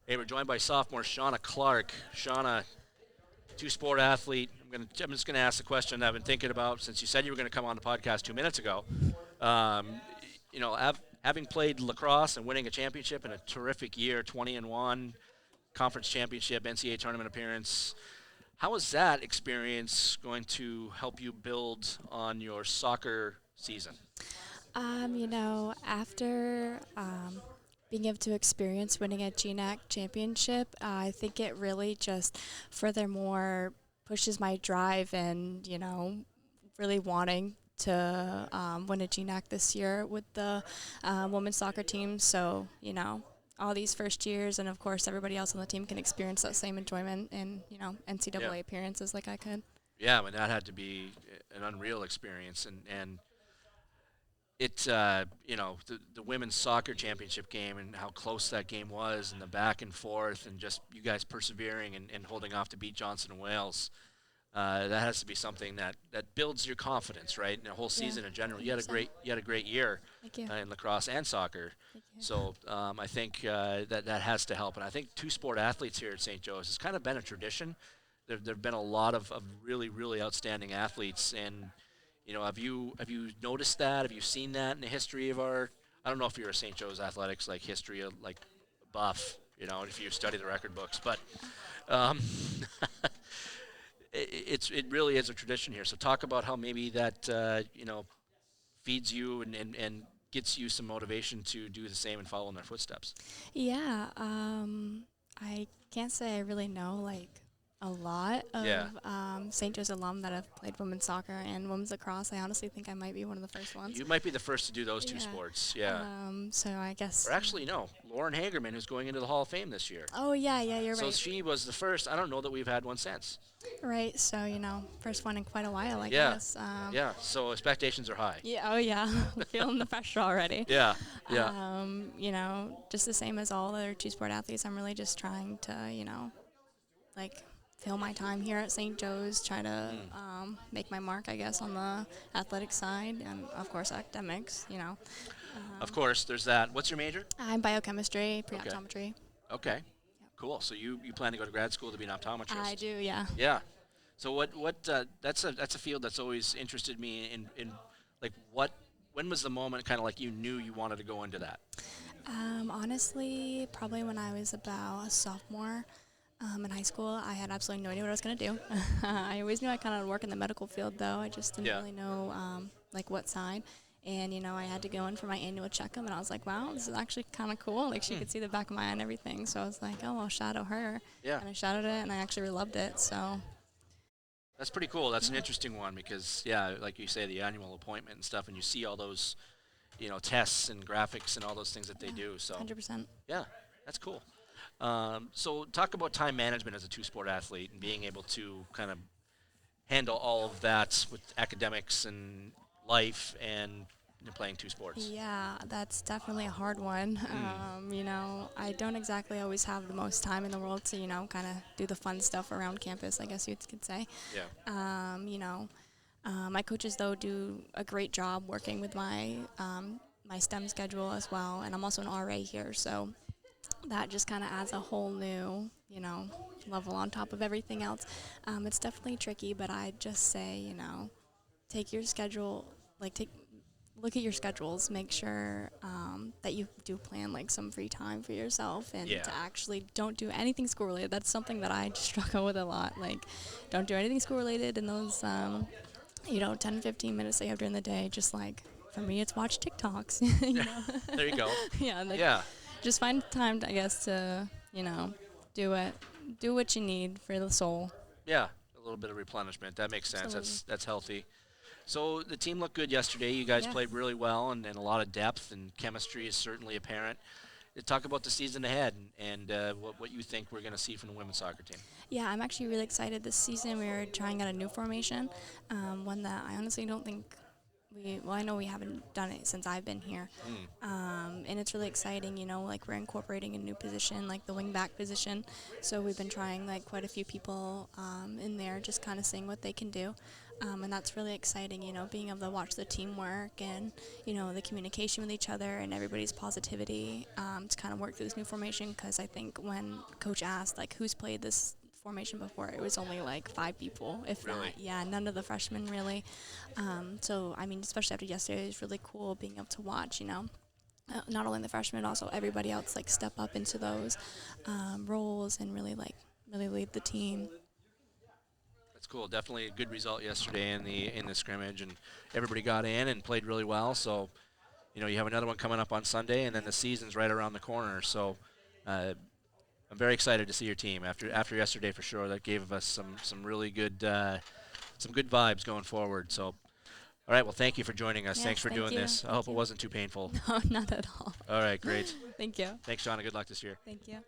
Hey, we're joined by sophomore Shauna Clark. Shauna, two-sport athlete. I'm just gonna ask the question I've been thinking about since you said you were gonna come on the podcast 2 minutes ago. Um, having played lacrosse and winning a championship in a terrific year, 20-1, conference championship, NCAA tournament appearance. How is that experience going to help you build on your soccer season? After being able to experience winning a GNAC championship, I think it really just furthermore pushes my drive and, really wanting to win a GNAC this year with the women's soccer team. So, all these first years and, of course, everybody else on the team can experience that same enjoyment in, Yeah, NCAA appearances like I could. yeah. I mean, that had to be an unreal experience, and it the women's soccer championship game and how close that game was and the back and forth and just you guys persevering and holding off to beat Johnson and Wales. That has to be something that builds your confidence, right? And the whole Yeah, season in general. %. You had a great year Thank you. in lacrosse and soccer. Thank you. So I think that has to help. And I think two-sport athletes here at St. Joe's has kind of been a tradition. There've been a lot of really really outstanding athletes, and have you noticed that? Have you seen that in the history of our? I don't know if you're a St. Joe's athletics like history of like buff. If you study the record books, but um, it really is a tradition here. So talk about how maybe that feeds you and gets you some motivation to do the same and follow in their footsteps. Yeah, I can't say I really know like a lot of Yeah, St. Joe's alum that have played women's soccer and women's lacrosse. I honestly think I might be one of the first ones. you might be the first to do those two Yeah. sports. Yeah, So I guess. or actually no, Lauren Hagerman, who's going into the Hall of Fame this year. Oh yeah, yeah, you're So right. she was the first. I don't know that we've had one since. Right. So first one in quite a while, I Yeah, guess. yeah. So expectations are high. Yeah. Oh yeah, feeling the pressure already. Yeah, yeah. Just the same as all other two-sport athletes. I'm really just trying to, like fill my time here at St. Joe's, try to Mm. make my mark, I guess, on the athletic side, and of course academics. Of course, there's that. What's your major? I'm biochemistry, Okay. pre-optometry. Okay. Yep. Cool. So you plan to go to grad school to be an I optometrist? do, yeah. Yeah. So what that's a field that's always interested me in like what when was the moment kind of like you knew you wanted to go into that? Honestly, probably when I was about a sophomore in high school, I had absolutely no idea what I was going to do. I always knew I kind of work in the medical field, though. I just didn't Yeah. really know like what side. And I had to go in for my annual checkup, and I was like, "Wow, this is actually kind of cool." Like she Hmm. could see the back of my eye and everything. So I was like, "Oh, I'll shadow her," Yeah. and I shadowed it, and I actually really loved it. So That's pretty cool. That's an yeah, interesting one because yeah, like you say, the annual appointment and stuff, and you see all those, tests and graphics and all those things that they yeah, do. So 100%. yeah, that's cool. So talk about time management as a two-sport athlete and being able to kind of handle all of that with academics and life and playing two sports. Yeah, that's definitely a hard one. Mm. I don't exactly always have the most time in the world to, kind of do the fun stuff around campus, I guess you could say. Yeah. My coaches, though, do a great job working with my STEM schedule as well, and I'm also an RA here, so that just kind of adds a whole new, level on top of everything else. It's definitely tricky, but I'd just say, take your schedule, take look at your schedules, make sure that you do plan like some free time for yourself and Yeah. to actually don't do anything school related. That's something that I struggle with a lot. Like, don't do anything school related in those, 10, 15 minutes that you have during the day. Just like, for me, it's watch TikToks, There you go. Yeah, like, Yeah. just find time, I guess, to, do it. Do what you need for the soul. Yeah. A little bit of replenishment. That makes sense. Absolutely. That's healthy. So the team looked good yesterday. You guys Yeah. played really well and a lot of depth and chemistry is certainly apparent. Talk about the season ahead and what you think we're going to see from the women's soccer team. Yeah, I'm actually really excited. This season we're trying out a new formation, one that I honestly don't think I know we haven't done it since I've been here. Mm. And it's really exciting, like we're incorporating a new position, like the wing back position. So we've been trying like quite a few people in there, just kind of seeing what they can do. And that's really exciting, being able to watch the teamwork and, the communication with each other and everybody's positivity to kind of work through this new formation. Because I think when Coach asked, like, who's played this formation before, it was only like 5 people, if Really? that. Yeah, none of the freshmen really. So, I mean, especially after yesterday, it was really cool being able to watch, not only the freshmen, but also everybody else, like, step up into those roles and really lead the team. That's cool. Definitely a good result yesterday in the scrimmage, and everybody got in and played really well. So, you have another one coming up on Sunday, and then the season's right around the corner. So, I'm very excited to see your team after yesterday for sure. That gave us some really good some good vibes going forward. So, all right. Well, thank you for joining us. Thanks Yes, for thank doing you. this. I Thank hope it you. wasn't too painful. No, not at all. All right. Great. Thank you. Thanks, Shauna. Good luck this year. Thank you.